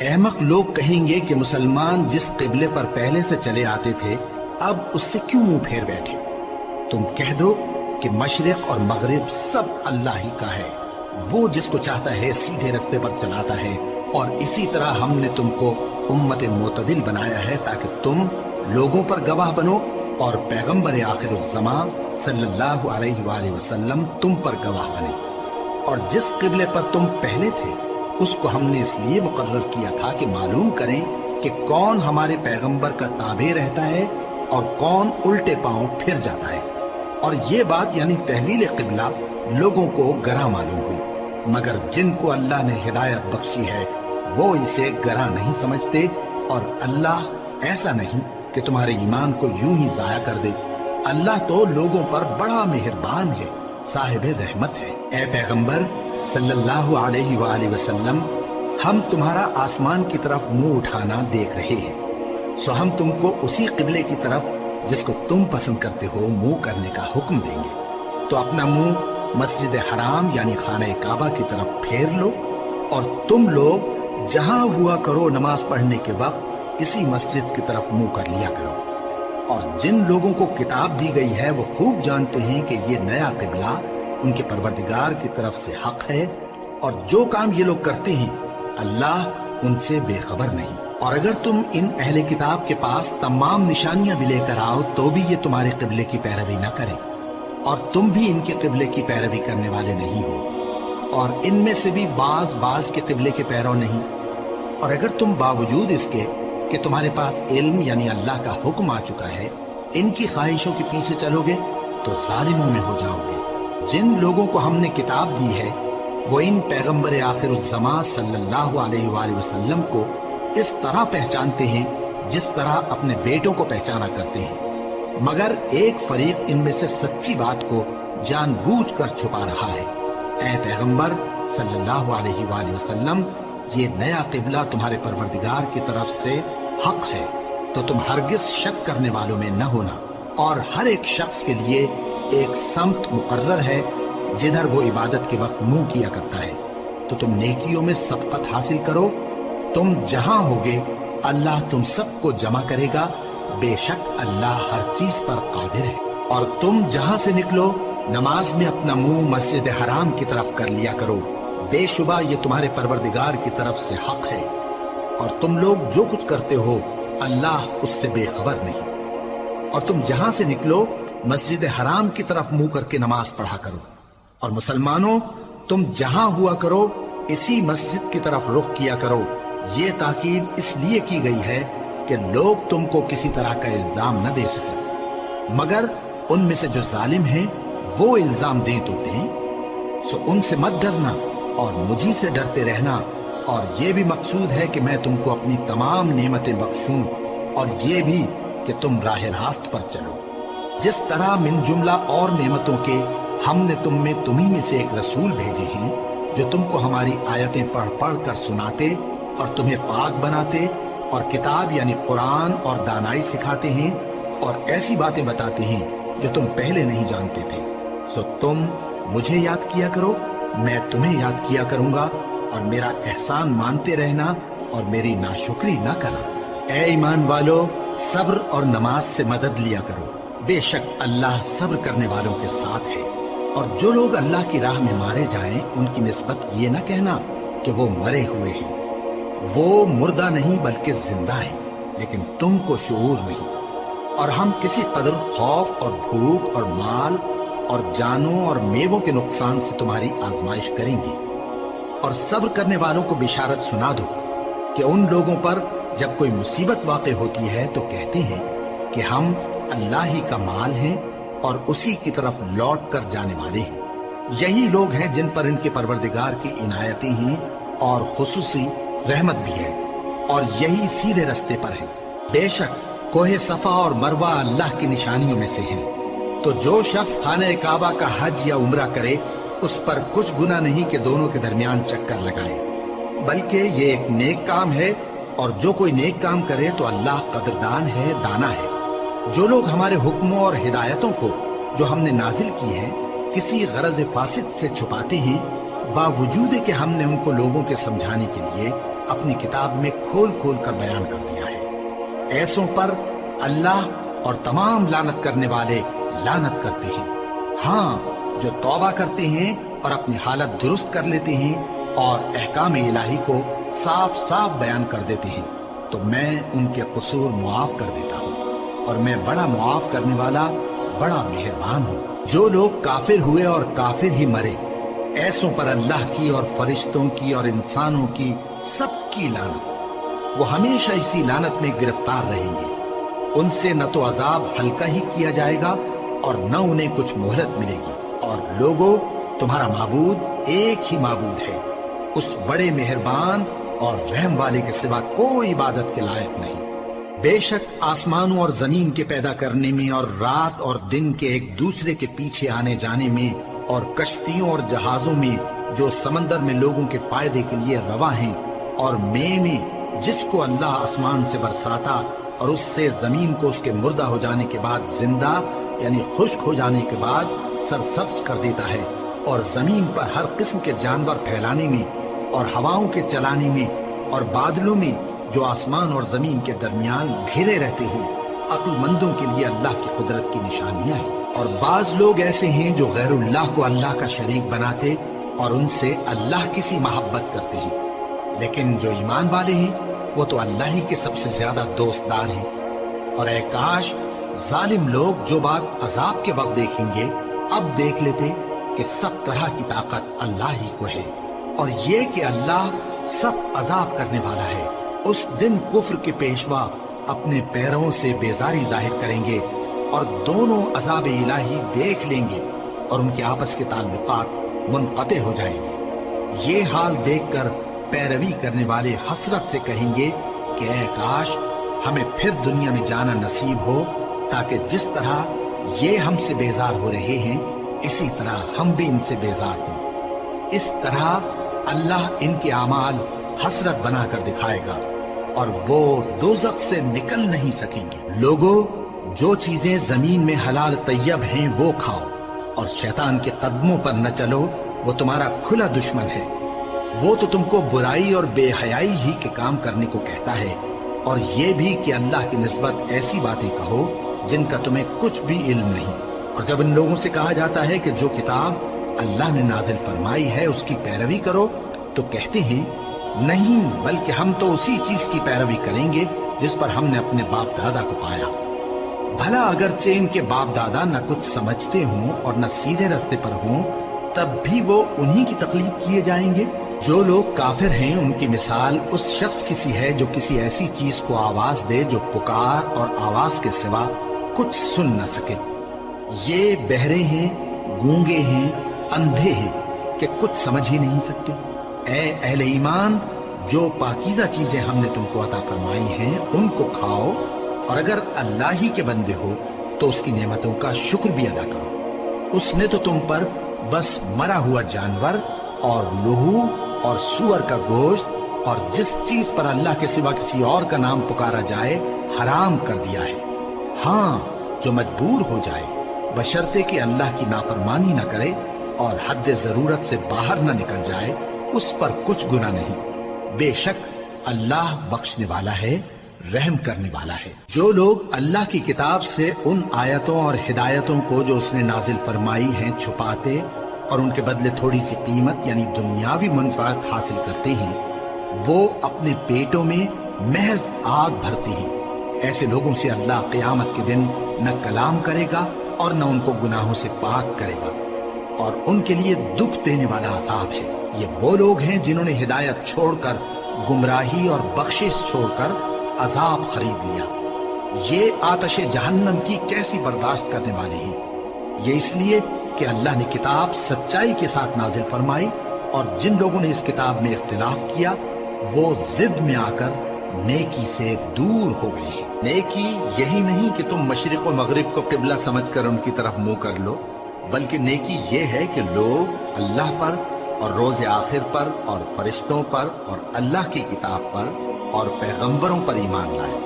احمق لوگ کہیں گے کہ مسلمان جس قبلے پر پہلے سے چلے آتے تھے اب اس سے کیوں منہ پھیر بیٹھے؟ تم کہہ دو کہ مشرق اور مغرب سب اللہ ہی کا ہے، وہ جس کو چاہتا ہے سیدھے رستے پر چلاتا ہے، اور اسی طرح ہم نے تم کو امت معتدل بنایا ہے تاکہ تم لوگوں پر گواہ بنو اور پیغمبر آخر الزمان صلی اللہ علیہ وآلہ وسلم تم پر گواہ بنے۔ اور جس قبلے پر تم پہلے تھے اس کو ہم نے اس لیے مقرر کیا تھا کہ معلوم کریں کہ کون ہمارے پیغمبر کا تابع رہتا ہے اور کون الٹے پاؤں پھر جاتا ہے۔ اور یہ بات یعنی تحویل قبلہ لوگوں کو گراں معلوم ہوئی، مگر جن کو اللہ نے ہدایت بخشی ہے وہ اسے گراں نہیں سمجھتے، اور اللہ ایسا نہیں کہ تمہارے ایمان کو یوں ہی ضائع کر دے۔ اللہ تو لوگوں پر بڑا مہربان ہے، صاحب رحمت ہے۔ اے پیغمبر صلی اللہ علیہ وآلہ وسلم، ہم تمہارا آسمان کی طرف منہ اٹھانا دیکھ رہے ہیں، سو ہم تم کو اسی قبلے کی طرف جس کو تم پسند کرتے ہو منہ کرنے کا حکم دیں گے۔ تو اپنا منہ مسجد حرام یعنی خانہ کعبہ کی طرف پھیر لو، اور تم لوگ جہاں ہوا کرو نماز پڑھنے کے وقت اسی مسجد کی طرف منہ کر لیا کرو۔ اور جن لوگوں کو کتاب دی گئی ہے وہ خوب جانتے ہیں کہ یہ نیا قبلہ ان کے پروردگار کی طرف سے حق ہے، اور جو کام یہ لوگ کرتے ہیں اللہ ان سے بے خبر نہیں۔ اور اگر تم ان اہل کتاب کے پاس تمام نشانیاں بھی لے کر آؤ تو بھی یہ تمہارے قبلے کی پیروی نہ کریں، اور تم بھی ان کے قبلے کی پیروی کرنے والے نہیں ہو، اور ان میں سے بھی بعض کے قبلے کے پیرو نہیں۔ اور اگر تم باوجود اس کے کہ تمہارے پاس علم یعنی اللہ کا حکم آ چکا ہے ان کی خواہشوں کے پیچھے چلو گے تو ظالموں میں ہو جاؤ گے۔ جن لوگوں کو ہم نے کتاب دی ہے وہ ان پیغمبر آخر الزمان صلی اللہ علیہ وآلہ وسلم کو اس طرح پہچانتے ہیں جس طرح اپنے بیٹوں کو پہچانا کرتے ہیں، مگر ایک فریق ان میں سے سچی بات کو جان بوجھ کر چھپا رہا ہے۔ اے پیغمبر صلی اللہ علیہ وآلہ وسلم، یہ نیا قبلہ تمہارے پروردگار کی طرف سے حق ہے، تو تم ہرگز شک کرنے والوں میں نہ ہونا، اور ہر ایک شخص کے لیے ایک سمت مقرر ہے جدھر وہ عبادت کے وقت منہ کیا کرتا ہے۔ تو تم نیکیوں میں سبقت حاصل کرو، تم جہاں ہوگے اللہ تم سب کو جمع کرے گا، بے شک اللہ ہر چیز پر قادر ہے۔ اور تم جہاں سے نکلو نماز میں اپنا منہ مسجد حرام کی طرف کر لیا کرو، بے شبہ یہ تمہارے پروردگار کی طرف سے حق ہے، اور تم لوگ جو کچھ کرتے ہو اللہ اس سے بے خبر نہیں۔ اور تم جہاں سے نکلو مسجد حرام کی طرف منہ کر کے نماز پڑھا کرو، اور مسلمانوں تم جہاں ہوا کرو اسی مسجد کی طرف رخ کیا کرو۔ یہ تاکید اس لیے کی گئی ہے کہ لوگ تم کو کسی طرح کا الزام نہ دے سکیں، مگر ان میں سے جو ظالم ہیں وہ الزام دیں تو دیں، سو ان سے مت ڈرنا اور مجھی سے ڈرتے رہنا، اور یہ بھی مقصود ہے کہ میں تم کو اپنی تمام نعمتیں بخشوں، اور یہ بھی کہ تم راہ راست پر چلو۔ جس طرح من جملہ اور نعمتوں کے ہم نے تمہیں میں سے ایک رسول بھیجے ہیں جو تم کو ہماری آیتیں پڑھ پڑھ کر سناتے اور تمہیں پاک بناتے، اور کتاب یعنی قرآن اور دانائی سکھاتے ہیں، اور ایسی باتیں بتاتے ہیں جو تم پہلے نہیں جانتے تھے۔ سو تم مجھے یاد کیا کرو، میں تمہیں یاد کیا کروں گا، اور میرا احسان مانتے رہنا اور میری ناشکری نہ کرنا۔ اے ایمان والو، صبر اور نماز سے مدد لیا کرو، بے شک اللہ صبر کرنے والوں کے ساتھ ہے۔ اور جو لوگ اللہ کی راہ میں مارے جائیں ان کی نسبت یہ نہ کہنا کہ وہ مرے ہوئے ہیں، وہ مردہ نہیں بلکہ زندہ ہیں، لیکن تم کو شعور نہیں۔ اور ہم کسی قدر خوف اور بھوک اور مال اور جانوں اور میووں کے نقصان سے تمہاری آزمائش کریں گے، اور صبر کرنے والوں کو بشارت سنا دو کہ ان لوگوں پر جب کوئی مصیبت واقع ہوتی ہے تو کہتے ہیں کہ ہم اللہ ہی کا مال ہیں اور اسی کی طرف لوٹ کر جانے والے ہیں۔ یہی لوگ ہیں جن پر ان کے پروردگار کی عنایتیں ہیں اور خصوصی رحمت بھی ہے، اور یہی سیدھے رستے پر ہیں۔ بے شک کوہ صفا اور مروہ اللہ کی نشانیوں میں سے ہیں، تو جو شخص خانہ کعبہ کا حج یا عمرہ کرے اس پر کچھ گناہ نہیں کہ دونوں کے درمیان چکر لگائے، بلکہ یہ ایک نیک کام ہے، اور جو کوئی نیک کام کرے تو اللہ قدردان ہے، دانا ہے۔ جو لوگ ہمارے حکموں اور ہدایتوں کو جو ہم نے نازل کی ہے کسی غرض فاسد سے چھپاتے ہیں، باوجود کہ ہم نے ان کو لوگوں کے سمجھانے کے لیے اپنی کتاب میں کھول کھول کر بیان کر دیا ہے۔ ایسوں پر اللہ اور تمام لعنت کرنے والے لعنت کرتے ہیں۔ ہاں، جو توبہ کرتے ہیں اور اپنی حالت درست کر لیتے ہیں اور احکام الہی کو صاف صاف بیان کر دیتے ہیں تو میں ان کے قصور معاف کر دیتا ہوں، اور میں بڑا معاف کرنے والا، بڑا مہربان ہوں۔ جو لوگ کافر ہوئے اور کافر ہی مرے، ایسوں پر اللہ کی اور فرشتوں کی اور انسانوں کی سب کی لعنت، وہ ہمیشہ اسی لعنت میں گرفتار رہیں گے۔ ان سے نہ تو عذاب ہلکا ہی کیا جائے گا اور نہ انہیں کچھ مہلت ملے گی۔ اور لوگوں، تمہارا معبود ایک ہی معبود ہے، اس بڑے مہربان اور رحم والے کے سوا کوئی عبادت کے لائق نہیں۔ بے شک آسمانوں اور زمین کے پیدا کرنے میں اور رات اور دن کے ایک دوسرے کے پیچھے آنے جانے میں اور کشتیوں اور جہازوں میں جو سمندر میں لوگوں کے فائدے کے لیے رواں ہیں، اور میں جس کو اللہ آسمان سے برساتا اور اس سے زمین کو اس کے مردہ ہو جانے کے بعد زندہ یعنی خشک ہو جانے کے بعد سرسبز کر دیتا ہے، اور زمین پر ہر قسم کے جانور پھیلانے میں اور ہواؤں کے چلانے میں اور بادلوں میں جو آسمان اور زمین کے درمیان گھرے رہتے ہیں، عقل مندوں کے لیے اللہ کی قدرت کی نشانیاں ہیں۔ اور بعض لوگ ایسے ہیں جو غیر اللہ کو اللہ کا شریک بناتے اور ان سے اللہ کی سی محبت کرتے ہیں، لیکن جو ایمان والے ہیں وہ تو اللہ ہی کے سب سے زیادہ دوستدار ہیں۔ اور اے کاش ظالم لوگ جو بات عذاب کے وقت دیکھیں گے اب دیکھ لیتے کہ سب طرح کی طاقت اللہ ہی کو ہے، اور یہ کہ اللہ سخت عذاب کرنے والا ہے۔ اس دن کفر کے پیشوا اپنے پیروں سے بیزاری ظاہر کریں گے اور دونوں عذاب الہی دیکھ لیں گے اور ان کے آپس کے تعلقات منقطع ہو جائیں گے۔ یہ حال دیکھ کر پیروی کرنے والے حسرت سے کہیں گے کہ اے کاش ہمیں پھر دنیا میں جانا نصیب ہو، تاکہ جس طرح یہ ہم سے بیزار ہو رہے ہیں اسی طرح ہم بھی ان سے بیزار ہوں۔ اس طرح اللہ ان کے اعمال حسرت بنا کر دکھائے گا اور وہ دوزخ سے نکل نہیں سکیں گے۔ لوگوں، جو چیزیں زمین میں حلال طیب ہیں وہ کھاؤ، اور شیطان کے قدموں پر نہ چلو، وہ تمہارا کھلا دشمن ہے۔ وہ تو تم کو برائی اور بے حیائی ہی کے کام کرنے کو کہتا ہے، اور یہ بھی کہ اللہ کی نسبت ایسی باتیں کہو جن کا تمہیں کچھ بھی علم نہیں۔ اور جب ان لوگوں سے کہا جاتا ہے کہ جو کتاب اللہ نے نازل فرمائی ہے اس کی پیروی کرو، تو کہتے ہیں نہیں، بلکہ ہم تو اسی چیز کی پیروی کریں گے جس پر ہم نے اپنے باپ دادا کو پایا۔ بھلا اگرچہ ان کے باپ دادا نہ کچھ سمجھتے ہوں اور نہ سیدھے رستے پر ہوں، تب بھی وہ انہی کی تقلید کیے جائیں گے۔ جو لوگ کافر ہیں ان کی مثال اس شخص کی سی ہے جو کسی ایسی چیز کو آواز دے جو پکار اور آواز کے سوا کچھ سن نہ سکے۔ یہ بہرے ہیں، گونگے ہیں، اندھے ہیں کہ کچھ سمجھ ہی نہیں سکتے۔ اے اہل ایمان، جو پاکیزہ چیزیں ہم نے تم کو عطا فرمائی ہیں ان کو کھاؤ، اور اگر اللہ ہی کے بندے ہو تو اس کی نعمتوں کا شکر بھی ادا کرو۔ اس نے تو تم پر بس مرا ہوا جانور اور لہو اور سور کا گوشت اور جس چیز پر اللہ کے سوا کسی اور کا نام پکارا جائے حرام کر دیا ہے۔ ہاں، جو مجبور ہو جائے، بشرطے کہ اللہ کی نافرمانی نہ کرے اور حد ضرورت سے باہر نہ نکل جائے، اس پر کچھ گناہ نہیں۔ بے شک اللہ بخشنے والا ہے، رحم کرنے والا ہے۔ جو لوگ اللہ کی کتاب سے ان آیتوں اور ہدایتوں کو جو اس نے نازل فرمائی ہیں چھپاتے اور ان کے بدلے تھوڑی سی قیمت یعنی دنیاوی منفعت حاصل کرتے ہیں، وہ اپنے پیٹوں میں محض آگ بھرتے ہیں۔ ایسے لوگوں سے اللہ قیامت کے دن نہ کلام کرے گا اور نہ ان کو گناہوں سے پاک کرے گا، اور ان کے لیے دکھ دینے والا عذاب ہے۔ یہ وہ لوگ ہیں جنہوں نے ہدایت چھوڑ کر گمراہی اور بخشش چھوڑ کر عذاب خرید لیا۔ یہ آتش جہنم کی کیسی برداشت کرنے والے ہیں۔ یہ اس لیے کہ اللہ نے کتاب سچائی کے ساتھ نازل فرمائی، اور جن لوگوں نے اس کتاب میں اختلاف کیا وہ ضد میں آ کر نیکی سے دور ہو گئے ہیں۔ نیکی یہی نہیں کہ تم مشرق و مغرب کو قبلہ سمجھ کر ان کی طرف منہ کر لو، بلکہ نیکی یہ ہے کہ لوگ اللہ پر اور روز آخر پر اور فرشتوں پر اور اللہ کی کتاب پر اور پیغمبروں پر ایمان لائیں،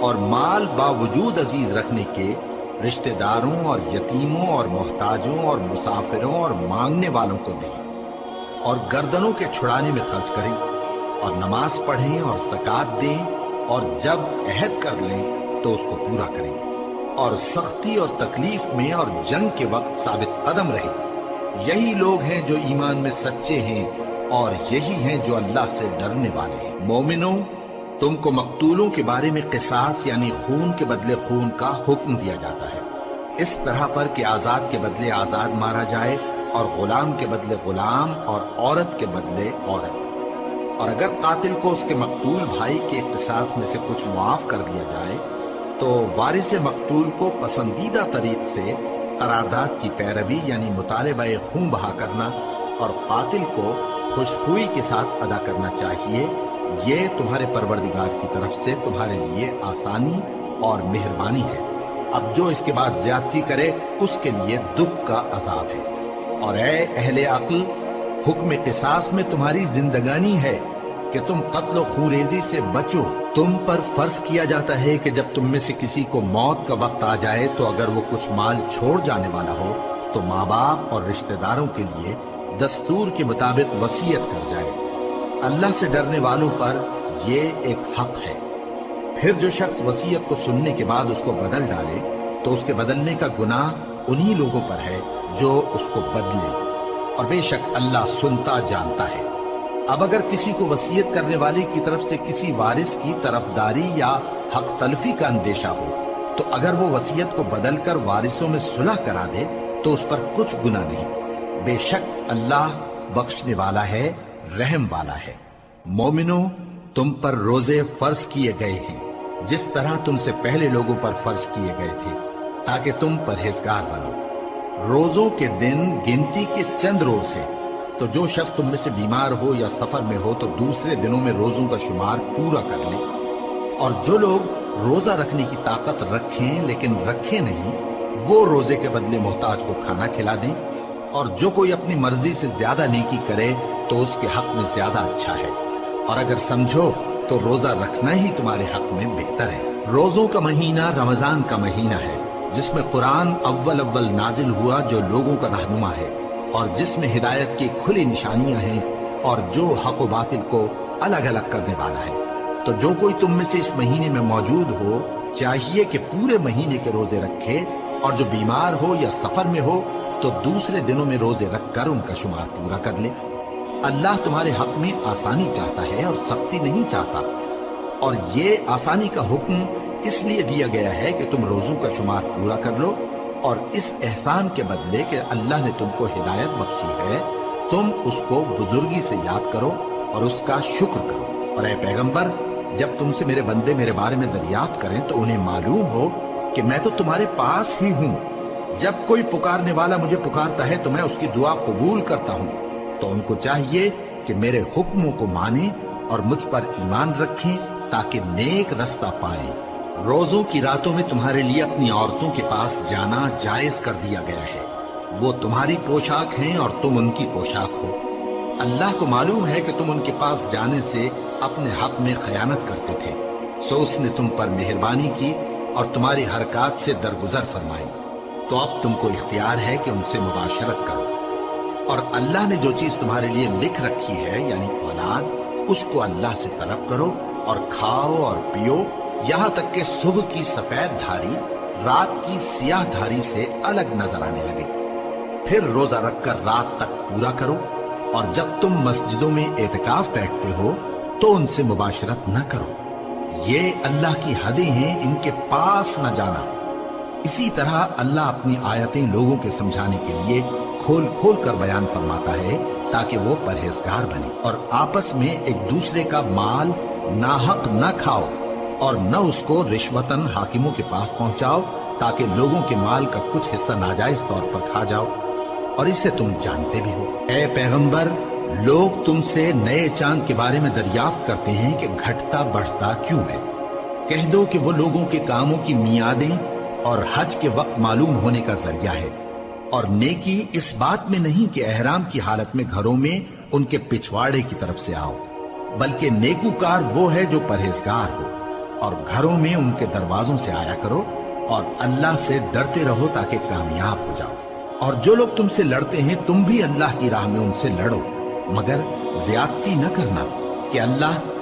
اور مال باوجود عزیز رکھنے کے رشتہ داروں اور یتیموں اور محتاجوں اور مسافروں اور مانگنے والوں کو دیں، اور گردنوں کے چھڑانے میں خرچ کریں، اور نماز پڑھیں اور زکات دیں، اور جب عہد کر لیں تو اس کو پورا کریں، اور سختی اور تکلیف میں اور جنگ کے وقت ثابت قدم رہیں۔ یہی لوگ ہیں جو ایمان میں سچے ہیں، اور یہی ہیں جو اللہ سے ڈرنے والے ہیں۔ مومنوں، تم کو مقتولوں کے بارے میں قصاص یعنی خون کے بدلے خون کا حکم دیا جاتا ہے، اس طرح پر کہ آزاد کے بدلے آزاد مارا جائے، اور غلام کے بدلے غلام، اور عورت کے بدلے عورت۔ اور اگر قاتل کو اس کے مقتول بھائی کے قصاص میں سے کچھ معاف کر دیا جائے تو وارث مقتول کو پسندیدہ طریق سے قرارداد کی پیروی یعنی مطالبہ خون بہا کرنا اور قاتل کو خوشخوئی کے ساتھ ادا کرنا چاہیے۔ یہ تمہارے پروردگار کی طرف سے تمہارے لیے آسانی اور مہربانی ہے۔ اب جو اس کے بعد زیادتی کرے اس کے لیے دکھ کا عذاب ہے۔ اور اے اہل عقل، حکم قصاص میں تمہاری زندگانی ہے کہ تم قتل و خونریزی سے بچو۔ تم پر فرض کیا جاتا ہے کہ جب تم میں سے کسی کو موت کا وقت آ جائے تو اگر وہ کچھ مال چھوڑ جانے والا ہو تو ماں باپ اور رشتہ داروں کے لیے دستور کے مطابق وصیت کر جائے۔ اللہ سے ڈرنے والوں پر یہ ایک حق ہے۔ پھر جو شخص وصیت کو سننے کے بعد اس کو بدل ڈالے تو اس کے بدلنے کا گناہ انہی لوگوں پر ہے جو اس کو بدلے، اور بے شک اللہ سنتا جانتا ہے۔ اب اگر کسی کو وصیت کرنے والے کی طرف سے کسی وارث کی طرفداری یا حق تلفی کا اندیشہ ہو تو اگر وہ وصیت کو بدل کر وارثوں میں صلح کرا دے تو اس پر کچھ گناہ نہیں، بے شک اللہ بخشنے والا ہے، رحم والا ہے۔ مومنوں، تم پر روزے فرض کیے گئے ہیں جس طرح تم سے پہلے لوگوں پر فرض کیے گئے تھے تاکہ تم پرہیزگار بنو۔ روزوں کے دن گنتی کے چند روز ہیں، تو جو شخص تم میں سے بیمار ہو یا سفر میں ہو تو دوسرے دنوں میں روزوں کا شمار پورا کر لے۔ اور جو لوگ روزہ رکھنے کی طاقت رکھیں لیکن رکھے نہیں، وہ روزے کے بدلے محتاج کو کھانا کھلا دیں۔ اور جو کوئی اپنی مرضی سے زیادہ نیکی کرے تو اس کے حق میں زیادہ اچھا ہے، اور اگر سمجھو تو روزہ رکھنا ہی تمہارے حق میں بہتر ہے۔ روزوں کا مہینہ رمضان کا مہینہ ہے جس میں قرآن اول نازل ہوا جو لوگوں کا رہنما ہے اور جس میں ہدایت کی کھلی نشانیاں ہیں اور جو حق و باطل کو الگ الگ کرنے والا ہے۔ تو جو کوئی تم میں سے اس مہینے میں موجود ہو چاہیے کہ پورے مہینے کے روزے رکھے، اور جو بیمار ہو یا سفر میں ہو تو دوسرے دنوں میں روزے رکھ کر ان کا شمار پورا کر لے۔ اللہ تمہارے حق میں آسانی چاہتا ہے اور سختی نہیں چاہتا، اور یہ آسانی کا حکم اس لیے دیا گیا ہے کہ تم روزوں کا شمار پورا کر لو، اور اس احسان کے بدلے کہ اللہ نے تم کو ہدایت بخشی ہے تم اس کو بزرگی سے یاد کرو اور اس کا شکر کرو۔ اور اے پیغمبر، جب تم سے میرے بندے میرے بارے میں دریافت کریں تو انہیں معلوم ہو کہ میں تو تمہارے پاس ہی ہوں۔ جب کوئی پکارنے والا مجھے پکارتا ہے تو میں اس کی دعا قبول کرتا ہوں۔ تو ان کو چاہیے کہ میرے حکموں کو مانیں اور مجھ پر ایمان رکھیں تاکہ نیک رستہ پائیں۔ روزوں کی راتوں میں تمہارے لیے اپنی عورتوں کے پاس جانا جائز کر دیا گیا ہے، وہ تمہاری پوشاک ہیں اور تم ان کی پوشاک ہو۔ اللہ کو معلوم ہے کہ تم ان کے پاس جانے سے اپنے حق میں خیانت کرتے تھے، سو اس نے تم پر مہربانی کی اور تمہاری حرکات سے درگزر فرمائی، تو اب تم کو اختیار ہے کہ ان سے مباشرت کرو۔ اور اللہ نے جو چیز تمہارے لیے لکھ رکھی ہے یعنی اولاد، اس کو اللہ سے طلب کرو اور کھاؤ اور پیو یہاں تک کہ صبح کی سفید دھاری رات کی سیاہ دھاری سے الگ نظر آنے لگے، پھر روزہ رکھ کر رات تک پورا کرو۔ اور جب تم مسجدوں میں اعتکاف بیٹھتے ہو تو ان سے مباشرت نہ کرو، یہ اللہ کی حدیں ہیں، ان کے پاس نہ جانا۔ اسی طرح اللہ اپنی آیتیں لوگوں کے سمجھانے کے لیے کھول کھول کر بیان فرماتا ہے تاکہ وہ پرہیزگار بنے۔ اور آپس میں ایک دوسرے کا مال ناحق نہ کھاؤ اور نہ اس کو رشوتاً حاکموں کے پاس پہنچاؤ تاکہ لوگوں کے مال کا کچھ حصہ ناجائز طور پر کھا جاؤ، اور اسے تم جانتے بھی ہو۔ اے پیغمبر، لوگ تم سے نئے چاند کے بارے میں دریافت کرتے ہیں کہ گھٹتا بڑھتا کیوں ہے۔ کہہ دو کہ وہ لوگوں کے کاموں کی میعادیں اور حج کے وقت معلوم ہونے کا ذریعہ ہے، اور نیکی اس بات میں نہیں کہ احرام کی حالت میں گھروں میں ان کے پچھواڑے کی طرف سے آؤ، بلکہ نیکوکار وہ ہے جو پرہیزگار ہو، اور گھروں میں ان کے دروازوں سے آیا کرو اور اللہ سے ڈرتے رہو تاکہ کامیاب ہو جاؤ۔ اور جو لوگ تم سے لڑتے ہیں تم بھی اللہ کی راہ میں ان سے لڑو، مگر زیادتی نہ کرنا، کہ اللہ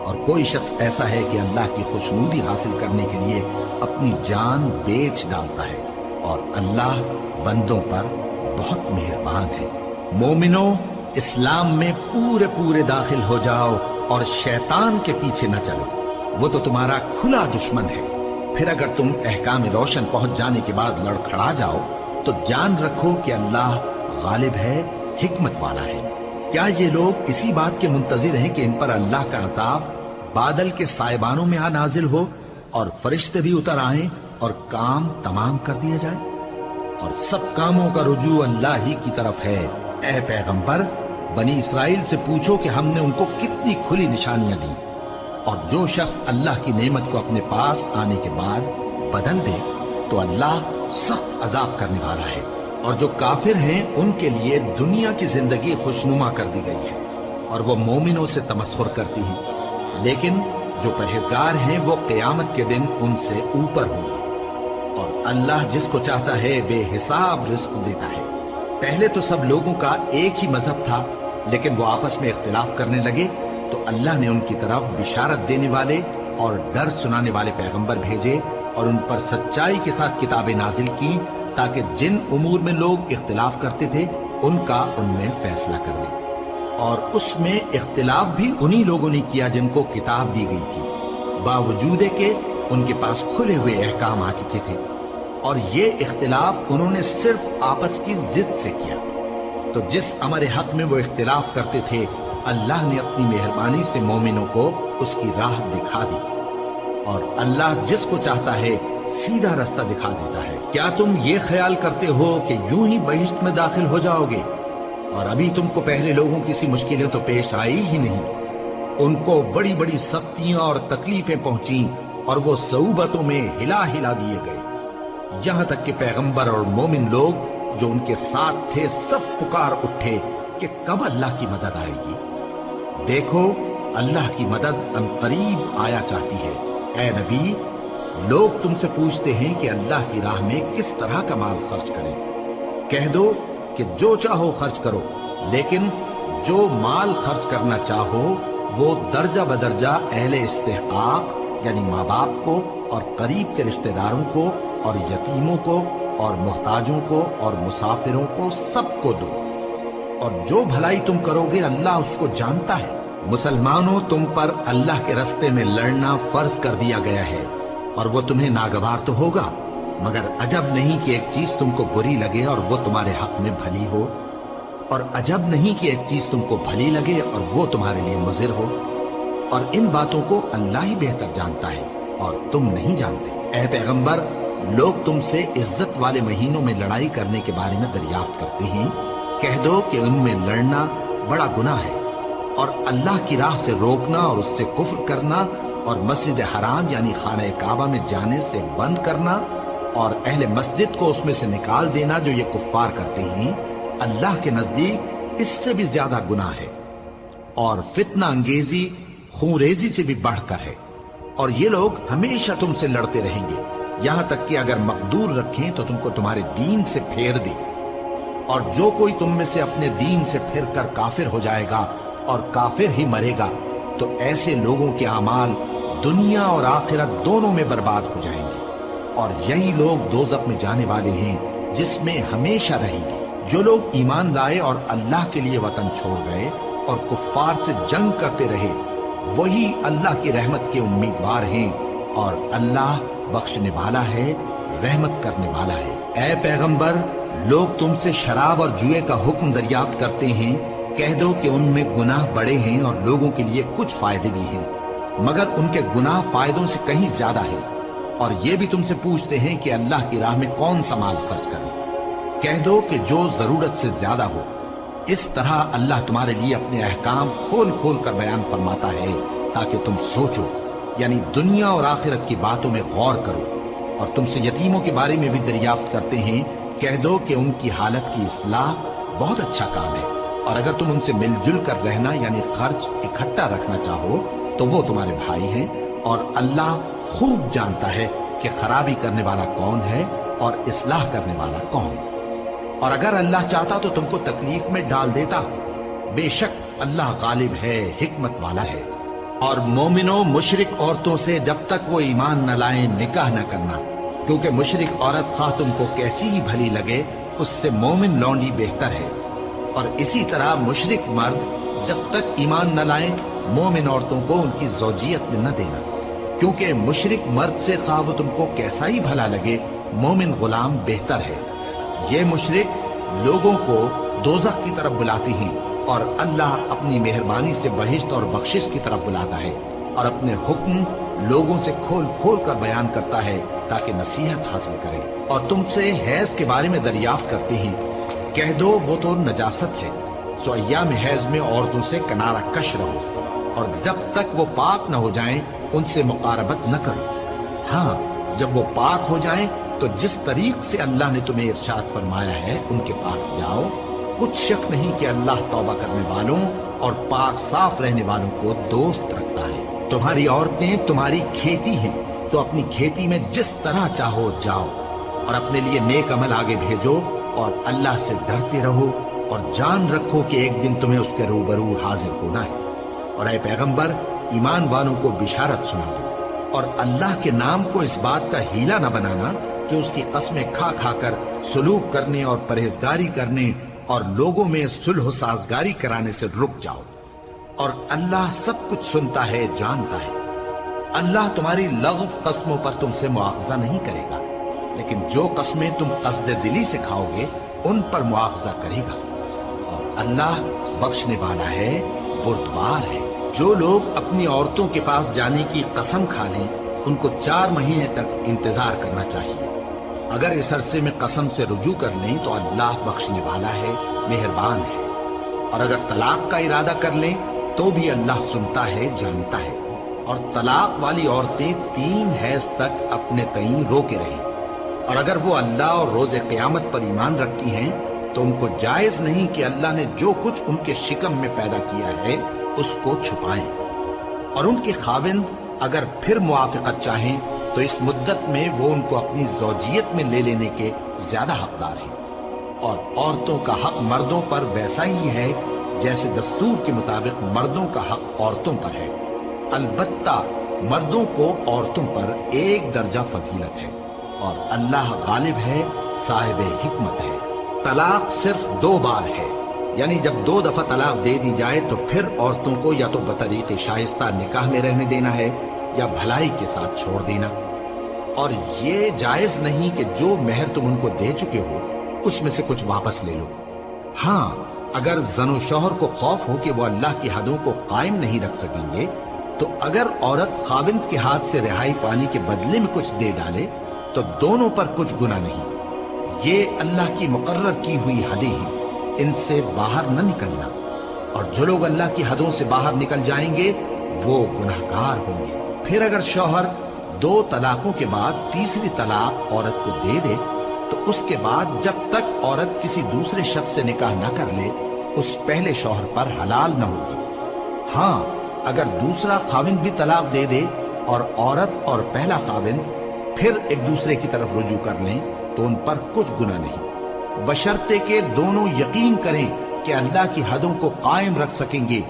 اور کوئی شخص ایسا ہے کہ اللہ کی خوشنودی حاصل کرنے کے لیے اپنی جان بیچ ڈالتا ہے، اور اللہ بندوں پر بہت مہربان ہے۔ مومنو، اسلام میں پورے پورے داخل ہو جاؤ اور شیطان کے پیچھے نہ چلو، وہ تو تمہارا کھلا دشمن ہے۔ پھر اگر تم احکام روشن پہنچ جانے کے بعد لڑکھڑا جاؤ تو جان رکھو کہ اللہ غالب ہے، حکمت والا ہے۔ کیا یہ لوگ اسی بات کے منتظر ہیں کہ ان پر اللہ کا عذاب بادل کے سائبانوں میں نازل ہو اور فرشتے بھی اتر آئیں اور کام تمام کر دیا جائے؟ اور سب کاموں کا رجوع اللہ ہی کی طرف ہے۔ اے پیغمبر، بنی اسرائیل سے پوچھو کہ ہم نے ان کو کتنی کھلی نشانیاں دی، اور جو شخص اللہ کی نعمت کو اپنے پاس آنے کے بعد بدل دے تو اللہ سخت عذاب کرنے والا ہے۔ اور جو کافر ہیں ان کے لیے دنیا کی زندگی خوشنما کر دی گئی ہے، اور وہ مومنوں سے تمسخر کرتی ہیں، لیکن جو پرہیزگار ہیں وہ قیامت کے دن ان سے اوپر ہوں گے۔ اور اللہ جس کو چاہتا ہے بے حساب رزق دیتا ہے۔ پہلے تو سب لوگوں کا ایک ہی مذہب تھا، لیکن وہ آپس میں اختلاف کرنے لگے تو اللہ نے ان کی طرف بشارت دینے والے اور ڈر سنانے والے پیغمبر بھیجے، اور ان پر سچائی کے ساتھ کتابیں نازل کی، تاکہ جن امور میں لوگ اختلاف کرتے تھے ان کا ان میں فیصلہ کر دے۔ اور اس میں اختلاف بھی انہی لوگوں نے کیا جن کو کتاب دی گئی تھی، باوجود کہ ان کے پاس کھلے ہوئے احکام آ چکے تھے، اور یہ اختلاف انہوں نے صرف آپس کی ضد سے کیا۔ تو جس امر حق میں وہ اختلاف کرتے تھے اللہ نے اپنی مہربانی سے مومنوں کو اس کی راہ دکھا دی، اور اللہ جس کو چاہتا ہے سیدھا رستہ دکھا دیتا ہے۔ کیا تم یہ خیال کرتے ہو کہ یوں ہی بہشت میں داخل ہو جاؤ گے، اور ابھی تم کو پہلے لوگوں کی سی مشکلیں تو پیش آئی ہی نہیں؟ ان کو بڑی بڑی سختیاں اور تکلیفیں پہنچیں، اور وہ صعوبتوں میں ہلا ہلا دیے گئے، یہاں تک کہ پیغمبر اور مومن لوگ جو ان کے ساتھ تھے سب پکار اٹھے کہ کب اللہ کی مدد آئے گی۔ دیکھو، اللہ کی مدد عنقریب آیا چاہتی ہے۔ اے نبی، لوگ تم سے پوچھتے ہیں کہ اللہ کی راہ میں کس طرح کا مال خرچ کریں۔ کہہ دو کہ جو چاہو خرچ کرو، لیکن جو مال خرچ کرنا چاہو وہ درجہ بدرجہ اہل استحقاق یعنی ماں باپ کو اور قریب کے رشتہ داروں کو اور یتیموں کو اور محتاجوں کو اور مسافروں کو سب کو دو، اور جو بھلائی تم کرو گے اللہ اس کو جانتا ہے۔ مسلمانوں، تم پر اللہ کے رستے میں لڑنا فرض کر دیا گیا ہے، اور وہ تمہیں ناگوار تو ہوگا، مگر عجب نہیں کہ ایک چیز تم کو بری لگے اور وہ تمہارے حق میں بھلی ہو، اور عجب نہیں کہ ایک چیز تم کو بھلی لگے اور وہ تمہارے لیے مضر ہو، اور ان باتوں کو اللہ ہی بہتر جانتا ہے اور تم نہیں جانتے۔ اے پیغمبر، لوگ تم سے عزت والے مہینوں میں لڑائی کرنے کے بارے میں دریافت کرتے ہیں، کہہ دو کہ ان میں لڑنا بڑا گناہ ہے، اور اللہ کی راہ سے روکنا اور اس سے کفر کرنا اور مسجد حرام یعنی خانہ کعبہ میں جانے سے بند کرنا اور اہل مسجد کو اس میں سے نکال دینا جو یہ کفار کرتے ہیں، اللہ کے نزدیک اس سے بھی زیادہ گناہ ہے، اور فتنہ انگیزی خونریزی سے بھی بڑھ کر ہے۔ اور یہ لوگ ہمیشہ تم سے لڑتے رہیں گے، یہاں تک کہ اگر مقدور رکھیں تو تم کو تمہارے دین سے پھیر دے، اور جو کوئی تم میں سے اپنے دین سے پھر کر کافر ہو جائے گا اور کافر ہی مرے گا تو ایسے لوگوں کے اعمال دنیا اور آخرت دونوں میں برباد ہو جائیں گے، اور یہی لوگ دوزخ میں جانے والے ہیں جس میں ہمیشہ رہیں گے۔ جو لوگ ایمان لائے اور اللہ کے لیے وطن چھوڑ گئے اور کفار سے جنگ کرتے رہے وہی اللہ کی رحمت کے امیدوار ہیں، اور اللہ بخشنے والا ہے، رحمت کرنے والا ہے۔ اے پیغمبر، لوگ تم سے شراب اور جوئے کا حکم دریافت کرتے ہیں، کہہ دو کہ ان میں گناہ بڑے ہیں اور لوگوں کے لیے کچھ فائدے بھی ہیں، مگر ان کے گناہ فائدوں سے کہیں زیادہ ہیں۔ اور یہ بھی تم سے پوچھتے ہیں کہ اللہ کی راہ میں کون سا مال خرچ کریں، کہہ دو کہ جو ضرورت سے زیادہ ہو۔ اس طرح اللہ تمہارے لیے اپنے احکام کھول کھول کر بیان فرماتا ہے تاکہ تم سوچو، یعنی دنیا اور آخرت کی باتوں میں غور کرو۔ اور تم سے یتیموں کے بارے میں بھی دریافت کرتے ہیں، کہہ دو کہ ان کی حالت کی اصلاح بہت اچھا کام ہے، اور اگر تم ان سے مل جل کر رہنا یعنی خرچ اکٹھا رکھنا چاہو تو وہ تمہارے بھائی ہیں، اور اللہ خوب جانتا ہے کہ خرابی کرنے والا کون ہے اور اصلاح کرنے والا کون۔ اور اگر اللہ چاہتا تو تم کو تکلیف میں ڈال دیتا، بے شک اللہ غالب ہے، حکمت والا ہے۔ اور مومنوں مشرک عورتوں سے جب تک وہ ایمان نہ لائیں نکاح نہ کرنا، کیونکہ مشرک عورت خواہ تم کو کیسی ہی بھلی لگے اس سے مومن لونڈی بہتر ہے۔ اور اسی طرح مشرک مرد جب تک ایمان نہ لائیں مومن عورتوں کو ان کی زوجیت میں نہ دینا، کیونکہ مشرک مرد سے خواہ وہ تم کو کیسا ہی بھلا لگے مومن غلام بہتر ہے۔ یہ مشرک لوگوں کو دوزخ کی طرف بلاتی ہیں، اور اللہ اپنی مہربانی سے بہشت اور بخشش کی طرف بلاتا ہے، اور اپنے حکم لوگوں سے کھول کھول کر بیان کرتا ہے تاکہ نصیحت حاصل کریں۔ اور تم سے حیض کے بارے میں دریافت کرتے ہیں، کہہ دو وہ تو نجاست ہے، سو ایام حیض میں عورتوں سے کنارہ کش رہو، اور جب تک وہ پاک نہ ہو جائیں ان سے مقاربت نہ کرو۔ ہاں جب وہ پاک ہو جائیں تو جس طریق سے اللہ نے تمہیں ارشاد فرمایا ہے ان کے پاس جاؤ، کچھ شک نہیں کہ اللہ توبہ کرنے والوں اور پاک صاف رہنے والوں کو دوست رکھتا ہے۔ تمہاری عورتیں تمہاری کھیتی ہیں، تو اپنی کھیتی میں جس طرح چاہو جاؤ، اور اپنے لیے نیک عمل آگے بھیجو، اور اللہ سے ڈرتے رہو، اور جان رکھو کہ ایک دن تمہیں اس کے روبرو حاضر ہونا ہے۔ اور اے پیغمبر ایمان والوں کو بشارت سنا دو، اور اللہ کے نام کو اس بات کا ہیلا نہ بنانا کہ اس کی قسمیں کھا کھا کر سلوک کرنے اور پرہیزگاری کرنے اور لوگوں میں صلح و سازگاری کرانے سے رک جاؤ، اور اللہ سب کچھ سنتا ہے جانتا ہے۔ اللہ تمہاری لغو قسموں پر تم سے مواخذہ نہیں کرے گا، لیکن جو قسمیں تم قصد دلی سے کھاؤ گے ان پر مواخذہ کرے گا، اور اللہ بخشنے والا ہے، بردبار ہے۔ جو لوگ اپنی عورتوں کے پاس جانے کی قسم کھا لیں ان کو 4 مہینے تک انتظار کرنا چاہیے۔ اگر اس عرصے میں قسم سے رجوع کر لیں تو اللہ بخشنے والا ہے، مہربان ہے۔ اور اگر طلاق کا ارادہ کر لیں تو بھی اللہ سنتا ہے، جانتا ہے۔ اور طلاق والی عورتیں 3 حیض تک اپنے تئیں روکے رہیں، اور اگر وہ اللہ اور روز قیامت پر ایمان رکھتی ہیں تو ان کو جائز نہیں کہ اللہ نے جو کچھ ان کے شکم میں پیدا کیا ہے اس کو چھپائیں۔ اور ان کے خاوند اگر پھر موافقت چاہیں تو اس مدت میں وہ ان کو اپنی زوجیت میں لے لینے کے زیادہ حقدار ہیں۔ اور عورتوں کا حق مردوں پر ویسا ہی ہے جیسے دستور کے مطابق مردوں کا حق عورتوں پر ہے، البتہ مردوں کو عورتوں پر 1 درجہ فضیلت ہے، اور اللہ غالب ہے، صاحب حکمت ہے۔ طلاق صرف 2 بار ہے، یعنی جب 2 دفعہ طلاق دے دی جائے تو پھر عورتوں کو یا تو بطریق شائستہ نکاح میں رہنے دینا ہے یا بھلائی کے ساتھ چھوڑ دینا۔ اور یہ جائز نہیں کہ جو مہر تم ان کو دے چکے ہو اس میں سے کچھ واپس لے لو۔ ہاں اگر زن و شوہر کو خوف ہو کہ وہ اللہ کی حدوں کو قائم نہیں رکھ سکیں گے تو اگر عورت خاوند کے ہاتھ سے رہائی پانے کے بدلے میں کچھ دے ڈالے تو دونوں پر کچھ گناہ نہیں۔ یہ اللہ کی مقرر کی ہوئی حدیں ہیں، ان سے باہر نہ نکلنا، اور جو لوگ اللہ کی حدوں سے باہر نکل جائیں گے وہ گناہگار ہوں گے۔ پھر اگر شوہر 2 طلاقوں کے بعد تیسری طلاق عورت کو دے دے تو اس کے بعد جب تک عورت کسی دوسرے شخص سے نکاح نہ کر لے اس پہلے شوہر پر حلال نہ ہوگی۔ ہاں اگر دوسرا خاوند بھی طلاق دے دے اور عورت اور پہلا خاوند پھر ایک دوسرے کی طرف رجوع کر لیں تو ان پر کچھ گناہ نہیں، بشرطے کہ دونوں یقین کریں کہ اللہ کی حدوں کو قائم رکھ سکیں گے،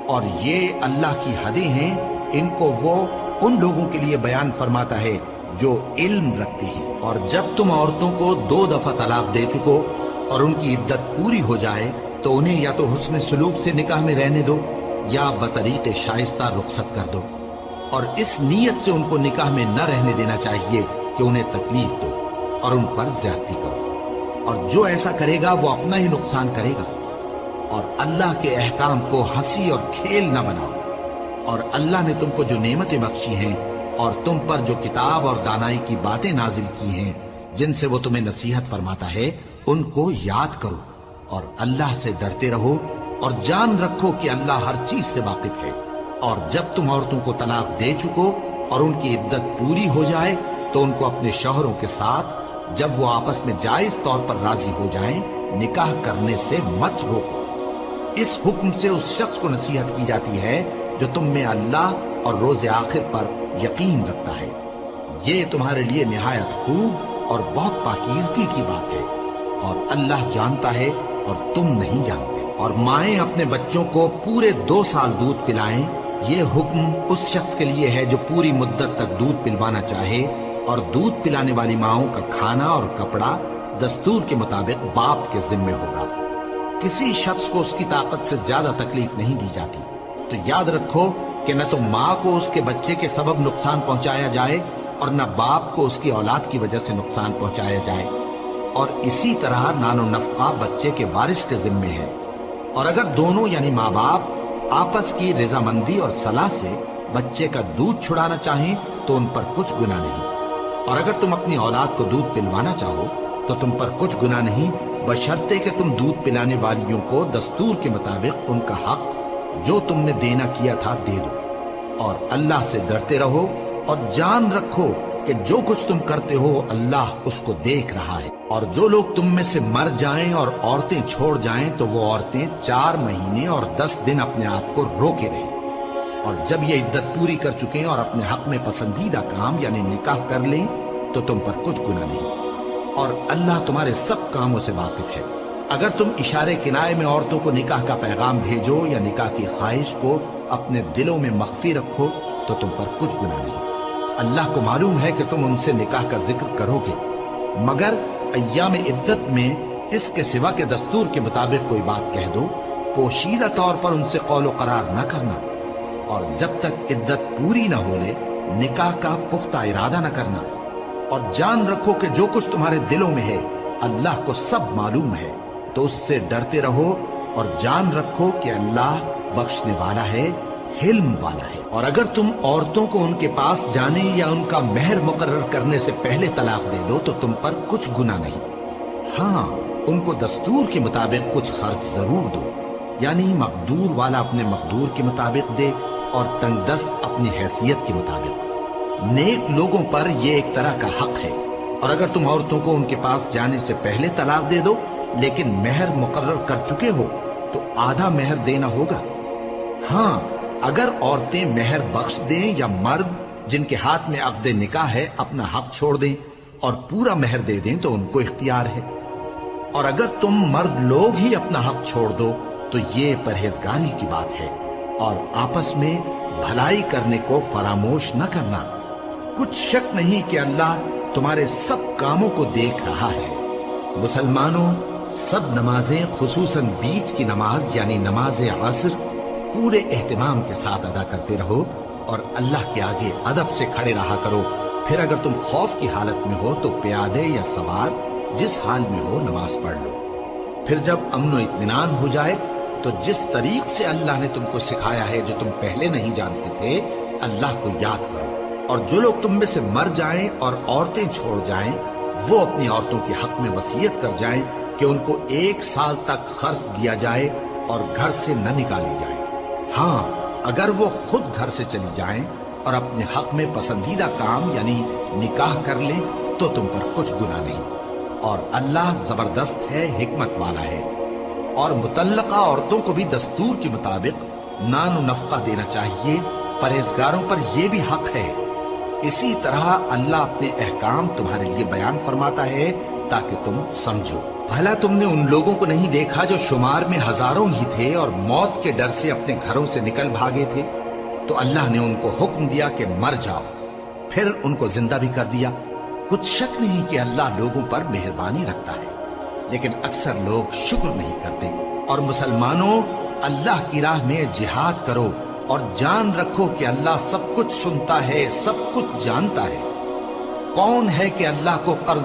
اور یہ اللہ کی حدیں ہیں، ان کو وہ ان لوگوں کے لیے بیان فرماتا ہے جو علم رکھتے ہیں۔ اور جب تم عورتوں کو 2 دفعہ طلاق دے چکو اور ان کی عدت پوری ہو جائے تو انہیں یا تو حسن سلوک سے نکاح میں رہنے دو یا بطریق شائستہ رخصت کر دو، اور اس نیت سے ان کو نکاح میں نہ رہنے دینا چاہیے کہ انہیں تکلیف دو اور ان پر زیادتی کرو، اور جو ایسا کرے گا وہ اپنا ہی نقصان کرے گا۔ اور اللہ کے احکام کو ہنسی اور کھیل نہ بناؤ، اور اللہ نے تم کو جو نعمتیں بخشی ہیں اور تم پر جو کتاب اور دانائی کی باتیں نازل کی ہیں جن سے وہ تمہیں نصیحت فرماتا ہے ان کو یاد کرو، اور اللہ سے ڈرتے رہو، اور جان رکھو کہ اللہ ہر چیز سے واقف ہے۔ اور جب تم عورتوں کو طلاق دے چکو اور ان کی عدت پوری ہو جائے تو ان کو اپنے شوہروں کے ساتھ جب وہ آپس میں جائز طور پر راضی ہو جائیں نکاح کرنے سے مت روکو۔ اس حکم سے اس شخص کو نصیحت کی جاتی ہے جو تم میں اللہ اور روز آخر پر یقین رکھتا ہے۔ یہ تمہارے لیے نہایت خوب اور بہت پاکیزگی کی بات ہے، اور اللہ جانتا ہے اور تم نہیں جانتے۔ اور مائیں اپنے بچوں کو پورے 2 سال دودھ پلائیں یہ حکم اس شخص کے لیے ہے جو پوری مدت تک دودھ پلوانا چاہے، اور دودھ پلانے والی ماؤں کا کھانا اور کپڑا دستور کے مطابق باپ کے ذمے ہوگا۔ کسی شخص کو اس کی طاقت سے زیادہ تکلیف نہیں دی جاتی، تو یاد رکھو کہ نہ تو ماں کو اس کے بچے کے سبب نقصان پہنچایا جائے اور نہ باپ کو اس کی اولاد کی وجہ سے نقصان پہنچایا جائے، اور اسی طرح نان و نفقہ بچے کے وارث کے ذمے ہے۔ اور اگر دونوں یعنی ماں باپ آپس کی رضامندی اور صلاح سے بچے کا دودھ چھڑانا چاہیں تو ان پر کچھ گناہ نہیں، اور اگر تم اپنی اولاد کو دودھ پلوانا چاہو تو تم پر کچھ گناہ نہیں، بشرطے کہ تم دودھ پلانے والیوں کو دستور کے مطابق ان کا حق جو تم نے دینا کیا تھا دے دو، اور اللہ سے ڈرتے رہو اور جان رکھو کہ جو کچھ تم کرتے ہو اللہ اس کو دیکھ رہا ہے۔ اور جو لوگ تم میں سے مر جائیں اور عورتیں چھوڑ جائیں تو وہ عورتیں 4 مہینے اور 10 دن اپنے آپ کو روکے رہیں، اور جب یہ عدت پوری کر چکیں اور اپنے حق میں پسندیدہ کام یعنی نکاح کر لیں تو تم پر کچھ گناہ نہیں، اور اللہ تمہارے سب کاموں سے واقف ہے۔ اگر تم اشارے کنائے میں عورتوں کو نکاح کا پیغام بھیجو یا نکاح کی خواہش کو اپنے دلوں میں مخفی رکھو تو تم پر کچھ گناہ نہیں۔ اللہ کو معلوم ہے کہ تم ان سے نکاح کا ذکر کرو گے، مگر ایام عدت میں اس کے سوا کے دستور کے مطابق کوئی بات کہہ دو، پوشیدہ طور پر ان سے قول و قرار نہ کرنا، اور جب تک عدت پوری نہ ہو لے نکاح کا پختہ ارادہ نہ کرنا، اور جان رکھو کہ جو کچھ تمہارے دلوں میں ہے اللہ کو سب معلوم ہے، تو اس سے ڈرتے رہو اور جان رکھو کہ اللہ بخشنے والا ہے، حلم والا ہے۔ اور اگر تم عورتوں کو ان کے پاس جانے یا ان کا مہر مقرر کرنے سے پہلے طلاق دے دو تو تم پر کچھ گناہ نہیں، ہاں ان کو دستور کے مطابق کچھ خرچ ضرور دو، یعنی مقدور والا اپنے مقدور کے مطابق دے اور تنگ دست اپنی حیثیت کے مطابق۔ نیک لوگوں پر یہ ایک طرح کا حق ہے۔ اور اگر تم عورتوں کو ان کے پاس جانے سے پہلے طلاق دے دو لیکن مہر مقرر کر چکے ہو تو آدھا مہر دینا ہوگا۔ ہاں اگر عورتیں مہر بخش دیں یا مرد جن کے ہاتھ میں عقد نکاح ہے اپنا حق چھوڑ دیں اور پورا مہر دے دیں تو ان کو اختیار ہے، اور اگر تم مرد لوگ ہی اپنا حق چھوڑ دو تو یہ پرہیزگاری کی بات ہے، اور آپس میں بھلائی کرنے کو فراموش نہ کرنا۔ کچھ شک نہیں کہ اللہ تمہارے سب کاموں کو دیکھ رہا ہے۔ مسلمانوں، سب نمازیں خصوصاً بیچ کی نماز یعنی نماز عصر پورے اہتمام کے ساتھ ادا کرتے رہو اور اللہ کے آگے ادب سے کھڑے رہا کرو۔ پھر اگر تم خوف کی حالت میں ہو تو پیادے یا سوار جس حال میں ہو نماز پڑھ لو۔ پھر جب امن و اطمینان ہو جائے تو جس طریق سے اللہ نے تم کو سکھایا ہے جو تم پہلے نہیں جانتے تھے اللہ کو یاد کرو۔ اور جو لوگ تم میں سے مر جائیں اور عورتیں چھوڑ جائیں وہ اپنی عورتوں کے حق میں وصیت کر جائیں کہ ان کو 1 سال تک خرچ دیا جائے اور گھر سے نہ نکالی جائے۔ ہاں اگر وہ خود گھر سے چلی جائیں اور اپنے حق میں پسندیدہ کام یعنی نکاح کر لیں تو تم پر کچھ گناہ نہیں، اور اللہ زبردست ہے، حکمت والا ہے۔ اور مطلقہ عورتوں کو بھی دستور کے مطابق نان و نفقہ دینا چاہیے، پرہیزگاروں پر یہ بھی حق ہے۔ اسی طرح اللہ اپنے احکام تمہارے لیے بیان فرماتا ہے تاکہ تم سمجھو۔ بھلا تم نے ان لوگوں کو نہیں دیکھا جو شمار میں ہزاروں ہی تھے اور موت کے ڈر سے اپنے گھروں سے نکل بھاگے تھے، تو اللہ نے ان کو حکم دیا کہ مر جاؤ، پھر ان کو زندہ بھی کر دیا۔ کچھ شک نہیں کہ اللہ لوگوں پر مہربانی رکھتا ہے، لیکن اکثر لوگ شکر نہیں کرتے۔ اور مسلمانوں، اللہ کی راہ میں جہاد کرو اور جان رکھو کہ اللہ سب کچھ سنتا ہے، سب کچھ جانتا ہے۔ کون ہے کہ اللہ کو قرض